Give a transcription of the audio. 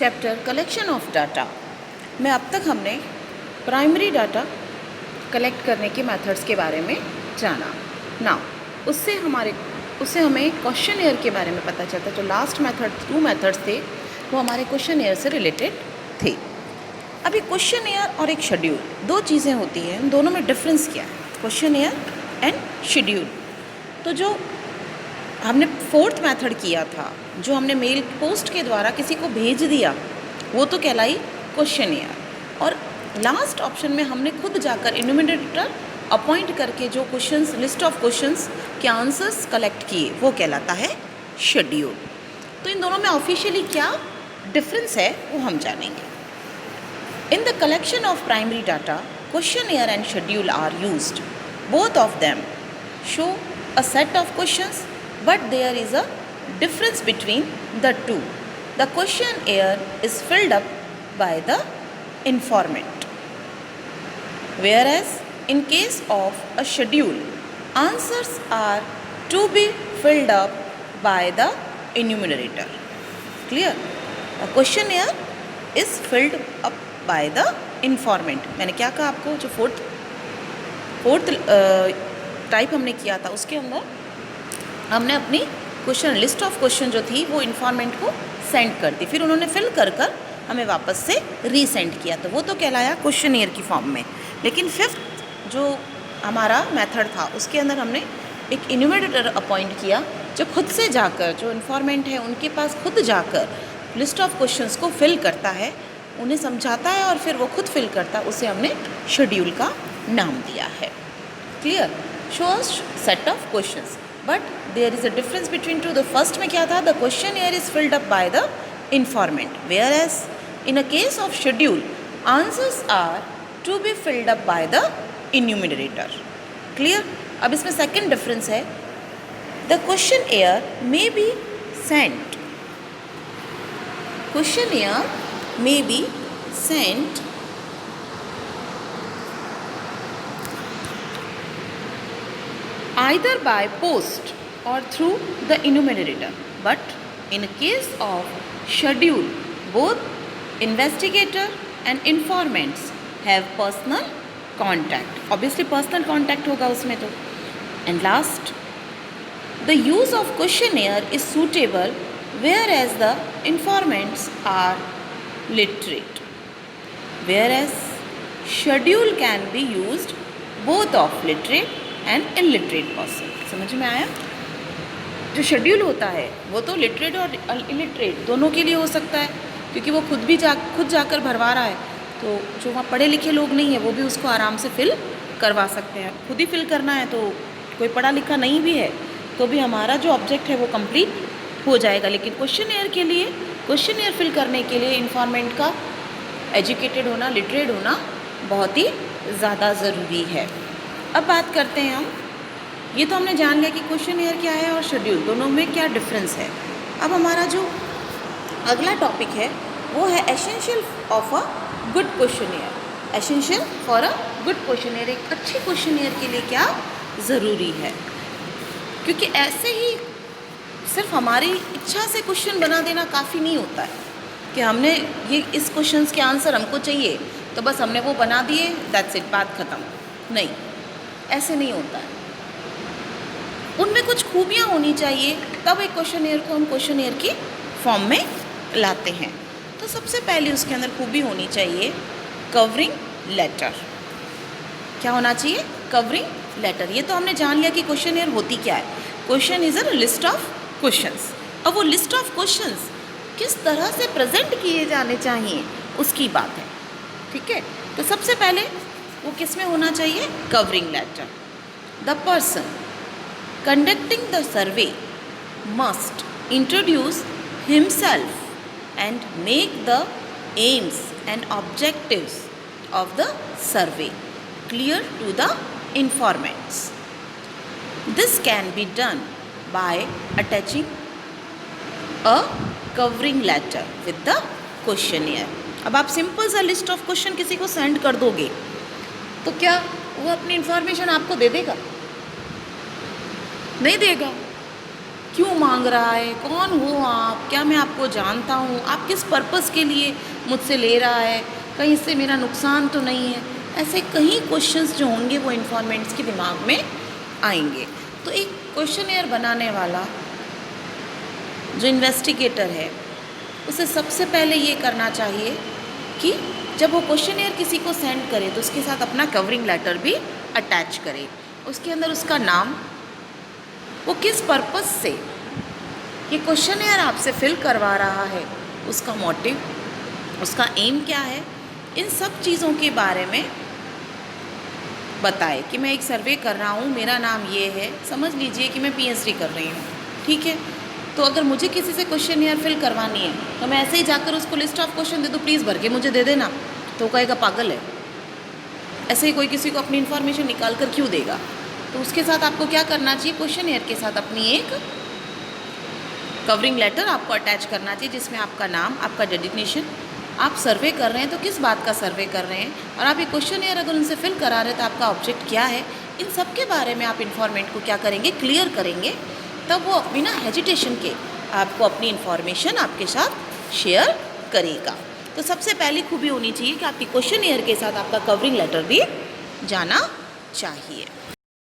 Chapter collection of data में अब तक हमने प्राइमरी डाटा कलेक्ट करने के मेथड्स के बारे में जाना। नाउ उससे हमें क्वेश्चन के बारे में पता चलता। जो लास्ट टू मेथड्स थे वो हमारे क्वेश्चन से रिलेटेड थे। अभी क्वेश्चन और एक शेड्यूल दो चीज़ें होती हैं, उन दोनों में डिफरेंस क्या है? Question and schedule. तो जो हमने फोर्थ मेथड किया था, जो हमने मेल पोस्ट के द्वारा किसी को भेज दिया, वो तो कहलाई क्वेश्चन और लास्ट ऑप्शन में हमने खुद जाकर इन्यूमरेटर अपॉइंट करके जो क्वेश्चंस, लिस्ट ऑफ क्वेश्चंस के आंसर्स कलेक्ट किए, वो कहलाता है शेड्यूल। तो इन दोनों में ऑफिशियली क्या डिफरेंस है वो हम जानेंगे। In the collection of primary data, question and schedule are used. Both of them show a set of questions, but there is a difference between the two. The questionnaire is filled up by the informant, whereas in case of a schedule, answers are to be filled up by the enumerator. Clear? A questionnaire is filled up by the informant. मैंने क्या कहा आपको? जो fourth type हमने किया था, उसके अंदर हमने अपनी क्वेश्चन, लिस्ट ऑफ क्वेश्चन जो थी वो इन्फॉर्मेंट को सेंड कर दी, फिर उन्होंने फिल कर हमें वापस से रीसेंड किया, तो वो तो कहलाया क्वेश्चनियर की फॉर्म में। लेकिन फिफ्थ जो हमारा मेथड था, उसके अंदर हमने एक इन्यूमरेटर अपॉइंट किया, जो खुद से जाकर, जो इन्फॉर्मेंट है उनके पास खुद जाकर लिस्ट ऑफ क्वेश्चंस को फिल करता है, उन्हें समझाता है और फिर वो खुद फिल करता है। उसे हमने शेड्यूल का नाम दिया है। Clear? shows set of questions, but there is a difference between two. The first में क्या था? The questionnaire is filled up by the informant, whereas in a case of schedule, answers are to be filled up by the enumerator. Clear? अब इसमें second difference है, the questionnaire may be sent. Questionnaire may be sent either by post or through the enumerator, but in case of schedule, both investigator and informants have personal contact. Obviously personal contact होगा उसमें तो. And last, the use of questionnaire is suitable whereas the informants are literate, whereas schedule can be used both of literate and illiterate person. समझ में आया? जो schedule होता है वो तो लिटरेट और इलिटरेट दोनों के लिए हो सकता है, क्योंकि वो खुद जाकर भरवा रहा है, तो जो वहाँ पढ़े लिखे लोग नहीं है वो भी उसको आराम से फिल करवा सकते हैं। खुद ही फिल करना है तो कोई पढ़ा लिखा नहीं भी है तो भी हमारा जो ऑब्जेक्ट है वो कंप्लीट हो जाएगा। लेकिन क्वेश्चनियर के लिए, क्वेश्चनियर फिल करने के लिए इन्फॉर्मेंट का एजुकेटेड होना, लिटरेट होना बहुत ही ज़्यादा ज़रूरी है। अब बात करते हैं हम, ये तो हमने जान लिया कि क्वेश्चनियर क्या है और शेड्यूल, दोनों में क्या डिफरेंस है। अब हमारा जो अगला टॉपिक है वो है essential of a good questionnaire. Essential for a good questionnaire, एक अच्छी क्वेश्चनियर के लिए क्या ज़रूरी है, क्योंकि ऐसे ही सिर्फ हमारी इच्छा से क्वेश्चन बना देना काफ़ी नहीं होता है कि हमने ये इस क्वेश्चन के आंसर हमको चाहिए तो बस हमने वो बना दिए, दैट्स इट, बात ख़त्म। नहीं, ऐसे नहीं होता है। उनमें कुछ खूबियाँ होनी चाहिए, तब एक क्वेश्चनियर को हम क्वेश्चनियर की फॉर्म में लाते हैं। तो सबसे पहले उसके अंदर खूबी होनी चाहिए कवरिंग लेटर। क्या होना चाहिए? Covering letter. ये तो हमने जान लिया कि क्वेश्चनियर होती क्या है। Question is a list of questions. अब वो लिस्ट ऑफ क्वेश्चंस किस तरह से प्रेजेंट किए जाने चाहिए उसकी बात है। ठीक है, तो सबसे पहले वो किस में होना चाहिए? Covering letter. The person conducting the survey must introduce himself and make the aims and objectives of the survey clear to the informants. This can be done by attaching a covering letter with the questionnaire. अब आप simple सा list of question किसी को send कर दोगे तो क्या वो अपनी इंफॉर्मेशन आपको दे देगा? नहीं देगा। क्यों मांग रहा है, कौन हो आप, क्या मैं आपको जानता हूँ, आप किस पर्पस के लिए मुझसे ले रहा है, कहीं इससे मेरा नुकसान तो नहीं है। ऐसे कई क्वेश्चंस जो होंगे वो इन्फॉर्मेंट्स के दिमाग में आएंगे। तो एक क्वेश्चनेयर बनाने वाला जो इन्वेस्टिगेटर है उसे सबसे पहले ये करना चाहिए कि जब वो क्वेश्चनेयर किसी को सेंड करे तो उसके साथ अपना कवरिंग लेटर भी अटैच करे। उसके अंदर उसका नाम, वो किस पर्पस से ये क्वेश्चनेयर आपसे फिल करवा रहा है, उसका मोटिव, उसका एम क्या है, इन सब चीज़ों के बारे में बताए कि मैं एक सर्वे कर रहा हूँ, मेरा नाम ये है, समझ लीजिए कि मैं पीएचडी कर रही हूँ, ठीक है। तो अगर मुझे किसी से क्वेश्चनेयर फिल करवानी है तो मैं ऐसे ही जाकर उसको लिस्ट ऑफ क्वेश्चन दे दूँ, प्लीज़ भर के मुझे दे देना, तो वो कहेगा पागल है। ऐसे ही कोई किसी को अपनी इन्फॉर्मेशन निकाल कर क्यों देगा। तो उसके साथ आपको क्या करना चाहिए, क्वेश्चनेयर के साथ अपनी एक कवरिंग लेटर आपको अटैच करना चाहिए जिसमें आपका नाम, आपका डेजिग्नेशन, आप सर्वे कर रहे हैं तो किस बात का सर्वे कर रहे हैं, और आप ये क्वेश्चनेयर अगर उनसे फिल करा रहे हैं तो आपका ऑब्जेक्ट क्या है, इन सब के बारे में आप इन्फॉर्मेंट को क्या करेंगे, बिल्कुल करेंगे। तब वो बिना हेजिटेशन के आपको अपनी इन्फॉर्मेशन आपके साथ शेयर करेगा। तो सबसे पहली खूबी होनी चाहिए कि आपकी क्वेश्चनेयर के साथ आपका कवरिंग लेटर भी जाना चाहिए।